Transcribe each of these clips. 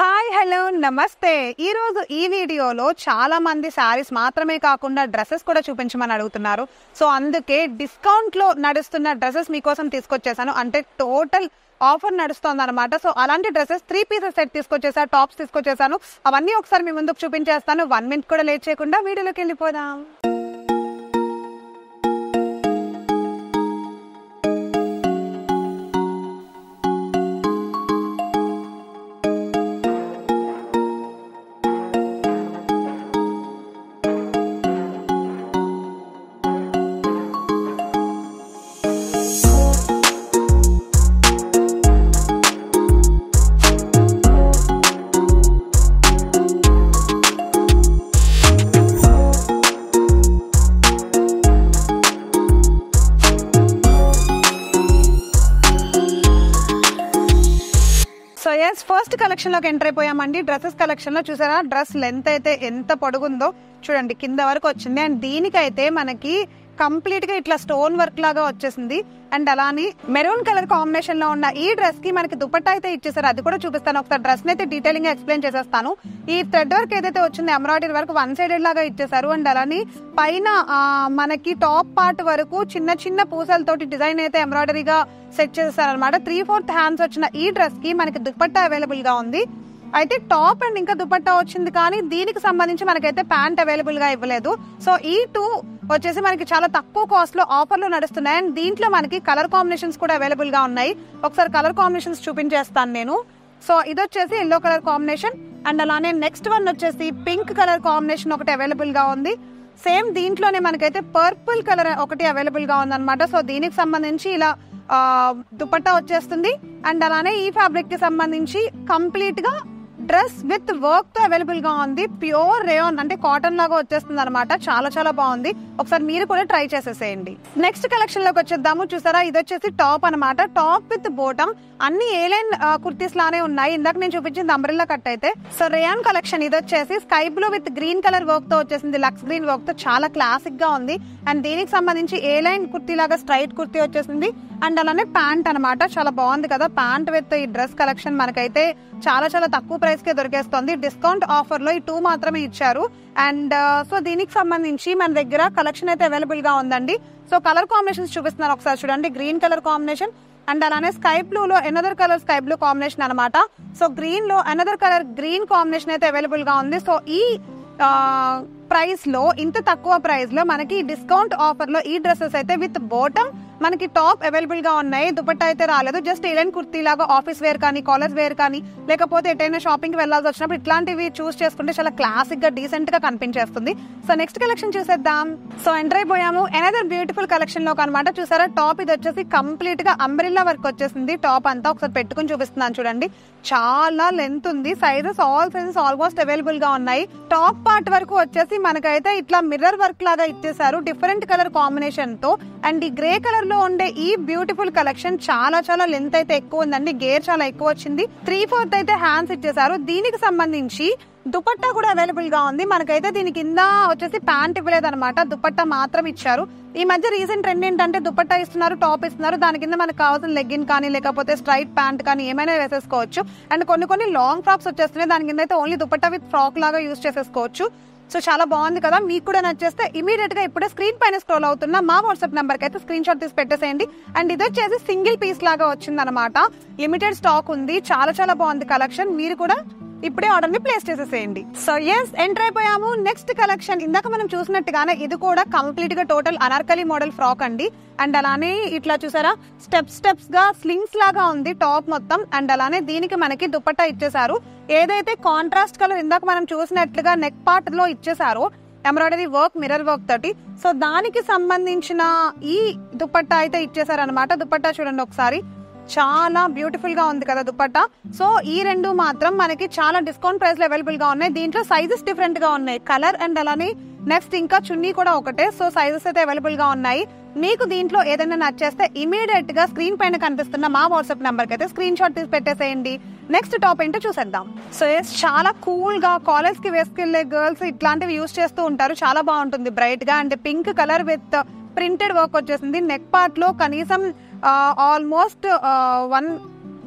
Hi hello నమస్తే. ఈ రోజు ఈ వీడియోలో చాలా మంది శారీస్ మాత్రమే కాకుండా డ్రెస్సెస్ కూడా చూపించమని అడుగుతున్నారు. సో అందుకే డిస్కౌంట్ లో నడుస్తున్న డ్రెస్సెస్ మీకోసం తీసుకొచ్చేసాను. అంటే టోటల్ ఆఫర్ నడుస్తుంది అనమాట. సో అలాంటి డ్రెస్సెస్ 3 పీసెస్ సెట్ తీసుకొచ్చేసాను, టాప్స్ తీసుకొచ్చేసాను. అవన్నీ ఒకసారి మీ ముందుకు చూపించేస్తాను. 1 మినిట్ కూడా లేట్ చేయకుండా వీడియోలోకి వెళ్ళిపోదాం. సో ఎస్, ఫస్ట్ కలెక్షన్ లోకి ఎంటర్ అయిపోయామండి. డ్రెస్సెస్ కలెక్షన్ లో చూసారా, డ్రెస్ లెంత్ అయితే ఎంత పొడుగుందో చూడండి, కింద వరకు వచ్చింది. అండ్ దీనికైతే మనకి కంప్లీట్ గా ఇట్లా స్టోన్ వర్క్ లాగా వచ్చేసింది. అండ్ అలానే మెరూన్ కలర్ కాంబినేషన్ లో ఉన్న ఈ డ్రెస్ కి మనకి దుపట్టా అయితే ఇచ్చేసారు. అది కూడా చూపిస్తాను. ఒకసారి డ్రెస్ అయితే డీటెయిలింగ్ గా ఎక్స్ప్లెయిన్ చేసేస్తాను. ఈ థ్రెడ్ వర్క్ ఏదైతే వచ్చిందో ఎంబ్రాయిడరీ వర్క్ 1 సైడెడ్ లాగా ఇచ్చేసారు. అండ్ అలానే పైన మనకి టాప్ పార్ట్ వరకు చిన్న చిన్న పూసలతోటి డిజైన్ అయితే ఎంబ్రాయిడరీగా సెట్ చేసేసారు అనమాట. 3/4 హ్యాండ్స్ వచ్చిన ఈ డ్రెస్ కి మనకి దుపట్టా అవైలబుల్ గా ఉంది. అయితే టాప్ అండ్ ఇంకా దుపట్టా వచ్చింది, కానీ దీనికి సంబంధించి మనకైతే ప్యాంట్ అవైలబుల్ గా ఇవ్వలేదు. సో ఈ 2 వచ్చేసి మనకి చాలా తక్కువ కాస్ట్ లో ఆఫర్ లో నడుస్తున్నాయి. అండ్ దీంట్లో మనకి కలర్ కాంబినేషన్స్ కూడా అవైలబుల్ గా ఉన్నాయి. ఒకసారి కలర్ కాంబినేషన్స్ చూపించేస్తాను నేను. సో ఇది వచ్చేసి ఎల్లో కలర్ కాంబినేషన్. అండ్ అలానే నెక్స్ట్ వన్ వచ్చేసి పింక్ కలర్ కాంబినేషన్ ఒకటి అవైలబుల్ గా ఉంది. సేమ్ దీంట్లోనే మనకైతే పర్పుల్ కలర్ ఒకటి అవైలబుల్ గా ఉంది అనమాట. సో దీనికి సంబంధించి ఇలా దుపట్టా వచ్చేస్తుంది. అండ్ అలానే ఈ ఫ్యాబ్రిక్ కి సంబంధించి కంప్లీట్ గా డ్రెస్ విత్ వర్క్ తో అవైలబుల్ గా ఉంది. ప్యూర్ రేయాన్ అంటే కాటన్ లాగా వచ్చేస్తుంది అనమాట. చాలా చాలా బాగుంది. ఒకసారి మీరు కూడా ట్రై చేసేసేయండి. నెక్స్ట్ కలెక్షన్ లోకి వచ్చేద్దాము. చూసారా, ఇది వచ్చేసి టాప్ అనమాట. టాప్ విత్ బోటమ్ అన్ని ఏలైన్ కుర్తీస్ లానే ఉన్నాయి. ఇందాక నేను చూపించింది అంబ్రెల్లా కట్ అయితే. సో రేయాన్ కలెక్షన్ ఇది వచ్చేసి sky blue with green colour work తో వచ్చేసింది. లక్స్ గ్రీన్ వర్క్ తో చాలా క్లాసిక్ గా ఉంది. అండ్ దీనికి సంబంధించి ఏలైన్ కుర్తీ లాగా స్ట్రైట్ కుర్తీ వచ్చేసింది. అండ్ అలానే ప్యాంట్ అనమాట. చాలా బాగుంది కదా ప్యాంట్ విత్ ఈ డ్రెస్ కలెక్షన్. మనకైతే చాలా చాలా తక్కువ ప్రైస్ కే దొరికేస్తుంది. డిస్కౌంట్ ఆఫర్ లో ఈ 2 మాత్రమే ఇచ్చారు. అండ్ సో దీనికి సంబంధించి మన దగ్గర కలెక్షన్ అయితే అవైలబుల్ గా ఉందండి. సో కలర్ కాంబినేషన్స్ చూపిస్తున్నారు, ఒకసారి చూడండి. గ్రీన్ కలర్ కాంబినేషన్ అండ్ అలానే స్కై బ్లూ లో another colour sky blue combination అనమాట. సో గ్రీన్ లో అనదర్ కలర్ గ్రీన్ కాంబినేషన్ అయితే అవైలబుల్ గా ఉంది. సో ఈ ప్రైస్ లో, ఇంత తక్కువ ప్రైస్ లో మనకి డిస్కౌంట్ ఆఫర్ లో ఈ డ్రెస్సెస్ అయితే విత్ బాటమ్ మనకి టాప్ అవైలబుల్ గా ఉన్నాయి. దుపట్టా అయితే రాలేదు. జస్ట్ ఏలైన్ కుర్తీ లాగా ఆఫీస్ వేర్ కానీ కాలేజ్ వేర్ కానీ లేకపోతే ఎటైనా షాపింగ్ కి వెళ్లాల్సి వచ్చినప్పుడు ఇట్లాంటివి చూస్ చేసుకుంటే చాలా క్లాసిక్ గా డీసెంట్ గా కనిపించేస్తుంది. సో నెక్స్ట్ కలెక్షన్ చూసేద్దాం. సో ఎంటర్ అయిపోయాము అనదర్ బ్యూటిఫుల్ కలెక్షన్ లోకి అనమాట. చూసారా, టాప్ ఇది వచ్చేసి కంప్లీట్ గా అంబ్రెల్లా వర్క్ వచ్చేసింది. టాప్ అంతా ఒకసారి పెట్టుకుని చూపిస్తున్నాను చూడండి. చాలా లెంత్ ఉంది. Sizes all sizes almost available గా ఉన్నాయి. టాప్ పార్ట్ వరకు వచ్చేసి మనకైతే ఇట్లా మిర్రర్ వర్క్ లాగా ఇచ్చేసారు డిఫరెంట్ కలర్ కాంబినేషన్ తో. అండ్ ఈ గ్రే కలర్ లో ఉండే ఈ బ్యూటిఫుల్ కలెక్షన్ చాలా చాలా లెంత్ అయితే ఎక్కువ ఉందండి. గేర్ చాలా ఎక్కువ వచ్చింది. 3/4 అయితే హ్యాండ్స్ ఇచ్చేసారు. దీనికి సంబంధించి దుపట్టా కూడా అవైలబుల్ గా ఉంది. మనకైతే దీని కింద వచ్చేసి ప్యాంట్ ఇవ్వలేదు అనమాట, దుపట్టా మాత్రం ఇచ్చారు. ఈ మధ్య రీసెంట్ ట్రెండ్ ఏంటంటే దుపట్టా ఇస్తున్నారు, టాప్ ఇస్తున్నారు, దాని కింద మనకు కావాల్సిన లెగ్గిన్ కానీ లేకపోతే స్ట్రైట్ ప్యాంట్ కానీ ఏమైనా వేసేసుకోవచ్చు. అండ్ కొన్ని లాంగ్ ఫ్రాక్స్ వచ్చేస్తున్నాయి, దాని కింద అయితే ఓన్లీ దుపట్టా విత్ ఫ్రాక్ లాగా యూజ్ చేసేసుకోవచ్చు. సో చాలా బాగుంది కదా. మీకు కూడా నచ్చేస్తే ఇమీడియట్ గా ఇప్పుడే స్క్రీన్ పైన స్క్రోల్ అవుతున్న మా వాట్సాప్ నెంబర్ కి అయితే స్క్రీన్ షాట్ తీసి పెట్టేసేయండి. అండ్ ఇది వచ్చేసి సింగిల్ పీస్ లాగా వచ్చింది అనమాట. లిమిటెడ్ స్టాక్ ఉంది. చాలా చాలా బాగుంది కలెక్షన్. మీరు కూడా ఇప్పుడే ఆర్డర్ ని ప్లేస్ చేసేసేయండి. సో ఎస్, ఎంటర్ అయిపోయాము. నెక్స్ట్ కలెక్షన్ ఇందాక మనం చూసినట్టుగానే ఇది కూడా కంప్లీట్ గా టోటల్ అనార్కలి మోడల్ ఫ్రాక్ అండి. అండ్ అలానే ఇట్లా చూసారా, స్టెప్స్ గా స్లింగ్స్ లాగా ఉంది టాప్ మొత్తం. అండ్ అలానే దీనికి మనకి దుపట్టా ఇచ్చేసారు. ఏదైతే కాంట్రాస్ట్ కలర్ ఇందాక మనం చూసినట్లుగా నెక్ పార్ట్ లో ఇచ్చేసారో ఎంబ్రాయిడరీ వర్క్ మిర్రర్ వర్క్ తోటి, సో దానికి సంబంధించిన ఈ దుపట్టా అయితే ఇచ్చేసారనమాట. దుపట్టా చూడండి ఒకసారి, చాలా బ్యూటిఫుల్ గా ఉంది కదా దుపట్టా. సో ఈ 2 మాత్రం మనకి చాలా డిస్కౌంట్ ప్రైస్ లో అవైలబుల్ గా ఉన్నాయి. దీంట్లో సైజెస్ డిఫరెంట్ గా ఉన్నాయి, కలర్ అండ్ అలానే నెక్స్ట్ ఇంకా చున్నీ కూడా ఒకటే. సో సైజెస్ అయితే అవైలబుల్ గా ఉన్నాయి. మీకు దీంట్లో ఏదైనా నచ్చేస్తే ఇమీడియట్ గా స్క్రీన్ పైన కనిపిస్తున్న మా వాట్సాప్ నెంబర్ కి అయితే స్క్రీన్ షాట్ తీసి పెట్టేసేయండి. నెక్స్ట్ టాప్ ఏంటో చూసేద్దాం. సో చాలా కూల్ గా కాలేజ్ కి వేసుకెళ్లే గర్ల్స్ ఇట్లాంటివి యూజ్ చేస్తూ ఉంటారు. చాలా బాగుంటుంది బ్రైట్ గా. And pink colour with printed work వచ్చేసింది. నెక్ పార్ట్ లో కనీసం ఆల్మోస్ట్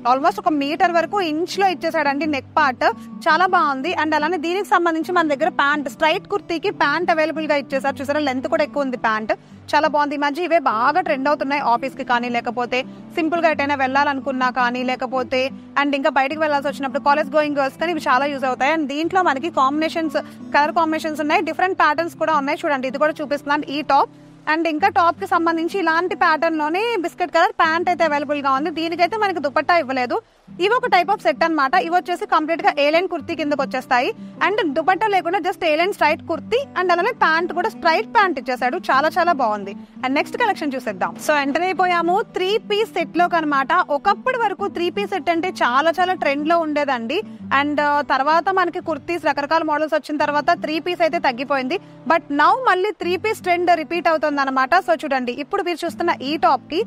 ఆల్మోస్ట్ 1 మీటర్ వరకు ఇంచ్ లో ఇచ్చేసాడండి నెక్ పార్ట్, చాలా బాగుంది. అండ్ అలానే దీనికి సంబంధించి మన దగ్గర ప్యాంట్, స్ట్రైట్ కుర్తీకి ప్యాంట్ అవైలబుల్ గా ఇచ్చేసారు. చూసారా లెంత్ కూడా ఎక్కువ ఉంది ప్యాంట్, చాలా బాగుంది. ఈ మధ్య ఇవే బాగా ట్రెండ్ అవుతున్నాయి ఆఫీస్ కి కానీ, లేకపోతే సింపుల్ గా ఎటైనా వెళ్ళాలనుకున్నా కానీ, లేకపోతే అండ్ ఇంకా బయటకు వెళ్ళాల్సి వచ్చినప్పుడు కాలేజ్ గోయింగ్ గర్ల్స్ కానీ ఇవి చాలా యూజ్ అవుతాయి. అండ్ దీంట్లో మనకి కాంబినేషన్స్, కలర్ కాంబినేషన్స్ ఉన్నాయి, డిఫరెంట్ ప్యాటర్న్స్ కూడా ఉన్నాయి. చూడండి ఇది కూడా చూపిస్తున్నాను, ఈ టాప్. అండ్ ఇంకా టాప్ కి సంబంధించి ఇలాంటి ప్యాటర్న్ లోనే బిస్కెట్ కలర్ ప్యాంట్ అయితే అవైలబుల్ గా ఉంది. దీనికైతే మనకి దుపట్టా ఇవ్వలేదు. ఇవి ఒక టైప్ ఆఫ్ సెట్ అనమాట. ఇవి వచ్చేసి కంప్లీట్ గా ఏలైన్ కుర్తీ కిందకి వచ్చేస్తాయి. అండ్ దుపట్టా లేకుండా just A-line straight kurti, and అలానే ప్యాంట్ కూడా స్ట్రైట్ ప్యాంట్ ఇచ్చేసాడు, చాలా చాలా బాగుంది. అండ్ నెక్స్ట్ కలెక్షన్ చూసేద్దాం. సో ఎంటర్ అయిపోయాము 3 పీస్ సెట్ లోకి అనమాట. ఒకప్పటి వరకు 3 పీస్ సెట్ అంటే చాలా చాలా ట్రెండ్ లో ఉండేదండి. అండ్ తర్వాత మనకి కుర్తీస్ రకరకాల మోడల్స్ వచ్చిన తర్వాత 3 పీస్ అయితే తగ్గిపోయింది. బట్ నౌ మళ్ళీ 3 పీస్ ట్రెండ్ రిపీట్ అవుతుంది అనమాట. సో చూడండి ఇప్పుడు మీరు చూస్తున్న ఈ టాప్ కి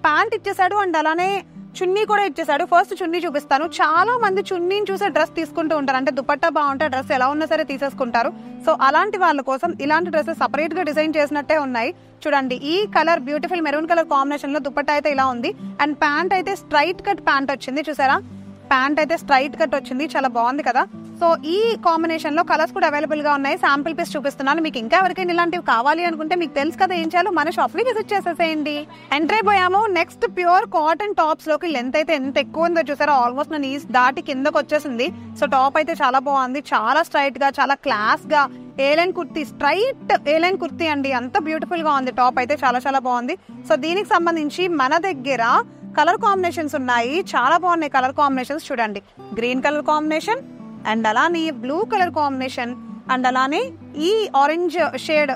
ప్యాంట్ ఇచ్చేసాడు, అండ్ అలానే చున్నీ కూడా ఇచ్చేసాడు. ఫస్ట్ చున్నీ చూపిస్తాను. చాలా మంది చున్నీని చూసే డ్రెస్ తీసుకుంటూ ఉంటారు, అంటే దుపట్టా బాగుంటే డ్రెస్ ఎలా ఉన్నా సరే తీసేసుకుంటారు. సో అలాంటి వాళ్ళ కోసం ఇలాంటి డ్రెస్సెస్ సపరేట్ గా డిజైన్ చేసినట్టే ఉన్నాయి. చూడండి ఈ colour beautiful maroon colour combination లో దుపట్టా అయితే ఇలా ఉంది. అండ్ ప్యాంట్ అయితే స్ట్రైట్ కట్ ప్యాంట్ వచ్చింది. చూసారా ప్యాంట్ అయితే స్ట్రైట్ కట్ వచ్చింది, చాలా బాగుంది కదా. సో ఈ కాంబినేషన్ లో కలర్స్ కూడా అవైలబుల్ గా ఉన్నాయి. శాంపిల్ పీస్ చూపిస్తున్నాను. మీకు ఇంకా ఎవరికైనా ఇలాంటివి కావాలి అనుకుంటే మీకు తెలుసు కదా ఏం చేయాలో, మన షాప్ ని విజిట్ చేసేసేయండి. ఎంటర్ అయిపోయాము నెక్స్ట్ ప్యూర్ కాటన్ టాప్స్ లోకి. లెంత్ అయితే ఎంత ఎక్కువ ఉందో చూసారా, ఆల్మోస్ట్ నా నీస్ దాటి కిందకు వచ్చేసింది. సో టాప్ అయితే చాలా బాగుంది, చాలా స్ట్రైట్ గా, చాలా క్లాస్ గా A-line kurti, straight A-line kurti అండి, అంత బ్యూటిఫుల్ గా ఉంది. టాప్ అయితే చాలా చాలా బాగుంది. సో దీనికి సంబంధించి మన దగ్గర కలర్ కాంబినేషన్స్ ఉన్నాయి, చాలా బాగున్నాయి కలర్ కాంబినేషన్స్. చూడండి గ్రీన్ కలర్ కాంబినేషన్, అండ్ అలానే బ్లూ కలర్ కాంబినేషన్, అండ్ అలానే ఈ orange shade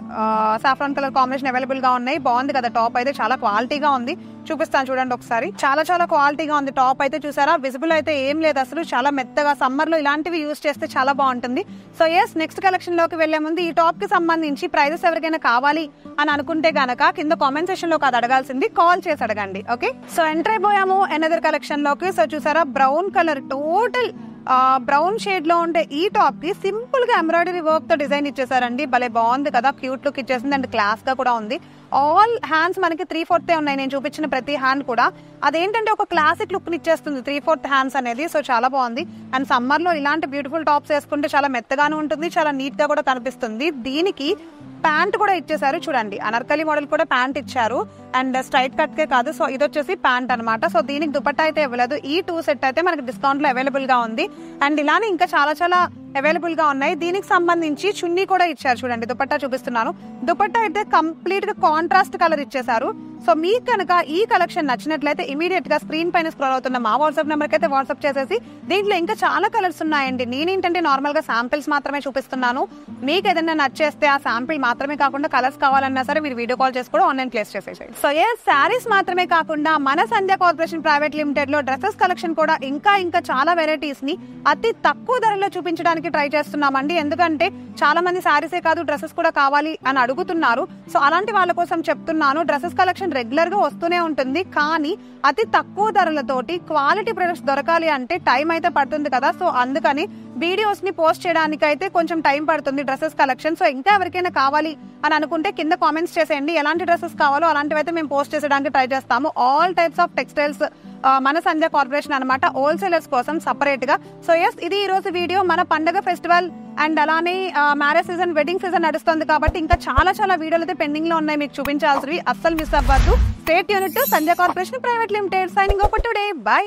saffron colour combination available గా ఉన్నాయి. బాగుంది కదా, టాప్ అయితే చాలా క్వాలిటీగా ఉంది. చూపిస్తాను చూడండి ఒకసారి, చాలా చాలా క్వాలిటీగా ఉంది టాప్ అయితే. చూసారా విజిబుల్ అయితే ఏం లేదు అసలు, చాలా మెత్తగా, సమ్మర్ లో ఇలాంటివి యూజ్ చేస్తే చాలా బాగుంటుంది. సో ఎస్ నెక్స్ట్ కలెక్షన్ లోకి వెళ్లే ముందు ఈ టాప్ కి సంబంధించి ప్రైజెస్ ఎవరికైనా కావాలి అని అనుకుంటే గనక కింద కామెంట్ సెక్షన్ లో కాదు అడగాల్సింది, కాల్ చేసి అడగండి. ఓకే, సో ఎంటర్ అయిపోయాము ఎనదర్ కలెక్షన్ లోకి. సో చూసారా brown colour, total brown shade లో ఉండే ఈ టాప్ కి సింపుల్ గా ఎంబ్రాయిడరీ వర్క్ తో డిజైన్ ఇచ్చేసారండి. భలే బాగుంది కదా, క్యూట్ లుక్ ఇచ్చేసింది, అండ్ క్లాస్ గా కూడా ఉంది. ఆల్ హ్యాండ్స్ మనకి 3/4 ఉన్నాయి, నేను చూపించిన ప్రతి హ్యాండ్ కూడా. అదేంటంటే ఒక క్లాసిక్ లుక్ ఇచ్చేస్తుంది 3/4 హ్యాండ్స్ అనేది. సో చాలా బాగుంది. అండ్ సమ్మర్ లో ఇలాంటి బ్యూటిఫుల్ టాప్స్ వేసుకుంటే చాలా మెత్తగాను ఉంటుంది, చాలా నీట్ గా కూడా కనిపిస్తుంది. దీనికి ప్యాంట్ కూడా ఇచ్చేసారు. చూడండి అనార్కలి మోడల్ కూడా ప్యాంట్ ఇచ్చారు, అండ్ స్ట్రైట్ కట్ కే కాదు. సో ఇది వచ్చేసి ప్యాంట్ అనమాట. సో దీనికి దుపట్టా అయితే ఇవ్వలేదు. ఈ 2 సెట్ అయితే మనకి డిస్కౌంట్ లో అవైలబుల్ గా ఉంది. అండ్ ఇలానే ఇంకా చాలా చాలా అవైలబుల్ గా ఉన్నాయి. దీనికి సంబంధించి చున్నీ కూడా ఇచ్చారు. చూడండి దుపట్టా చూపిస్తున్నాను. దుపట్టా అయితే కంప్లీట్ గా కాంట్రాస్ట్ కలర్ ఇచ్చేసారు. సో మీకు కనుక ఈ కలెక్షన్ నచ్చినట్లయితే ఇమీడియట్ గా స్క్రీన్ పైన స్క్రోల్ అవుతున్న మా వాట్సాప్ నెంబర్ కి అయితే వాట్సాప్ చేసేసి, దీంట్లో ఇంకా చాలా కలర్స్ ఉన్నాయండి. నేనేంటంటే నార్మల్ గా శాంపిల్స్ మాత్రమే చూపిస్తున్నాను. మీకు ఏదైనా నచ్చేస్తే ఆ శాంపిల్ మాత్రమే కాకుండా కలర్స్ కావాలన్నా సరే మీరు వీడియో కాల్ చేసి కూడా ఆన్లైన్ ప్లేస్ చేసేసాయి. సో ఏ శారీస్ మాత్రమే కాకుండా మన సంధ్య కార్పొరేషన్ ప్రైవేట్ లిమిటెడ్ లో డ్రెస్సెస్ కలెక్షన్ కూడా ఇంకా చాలా వెరైటీస్ ని అతి తక్కువ ధరలో చూపించడానికి ట్రై చేస్తున్నామండి. ఎందుకంటే చాలా మంది శారీసే కాదు డ్రెస్సెస్ కూడా కావాలి అని అడుగుతున్నారు. సో అలాంటి వాళ్ళ కోసం చెప్తున్నాను, డ్రెస్సెస్ కలెక్షన్ రెగ్యులర్ గా వస్తూనే ఉంటుంది, కానీ అతి తక్కువ ధరలతోటి క్వాలిటీ ప్రొడక్ట్స్ దొరకాలి అంటే టైం అయితే పడుతుంది కదా. సో అందుకని వీడియోస్ ని పోస్ట్ చేయడానికి అయితే కొంచెం టైం పడుతుంది డ్రెస్సెస్ కలెక్షన్. సో ఇంకా ఎవరికైనా కావాలి అని అనుకుంటే కింద కామెంట్స్ చేసేయండి, ఎలాంటి డ్రెస్సెస్ కావాలో అలాంటివి అయితే మేము పోస్ట్ చేసేయడానికి ట్రై చేస్తాము. ఆల్ టైప్స్ ఆఫ్ టెక్స్టైల్స్ మన సంధ్య కార్పొరేషన్ అనమాట, హోల్సేలర్స్ కోసం సపరేట్ గా. సో ఎస్ ఇది ఈ రోజు వీడియో. మన పండగ ఫెస్టివల్ అండ్ అలానే మ్యారేజ్ సీజన్, వెడ్డింగ్ సీజన్ నడుస్తుంది కాబట్టి ఇంకా చాలా చాలా వీడియోలు అయితే పెండింగ్ లో ఉన్నాయి మీకు చూపించాల్సినవి. అస్సలు మిస్ అవ్వద్దు. Stay tuned to Sandhya corporation private limited. Signing off today. By.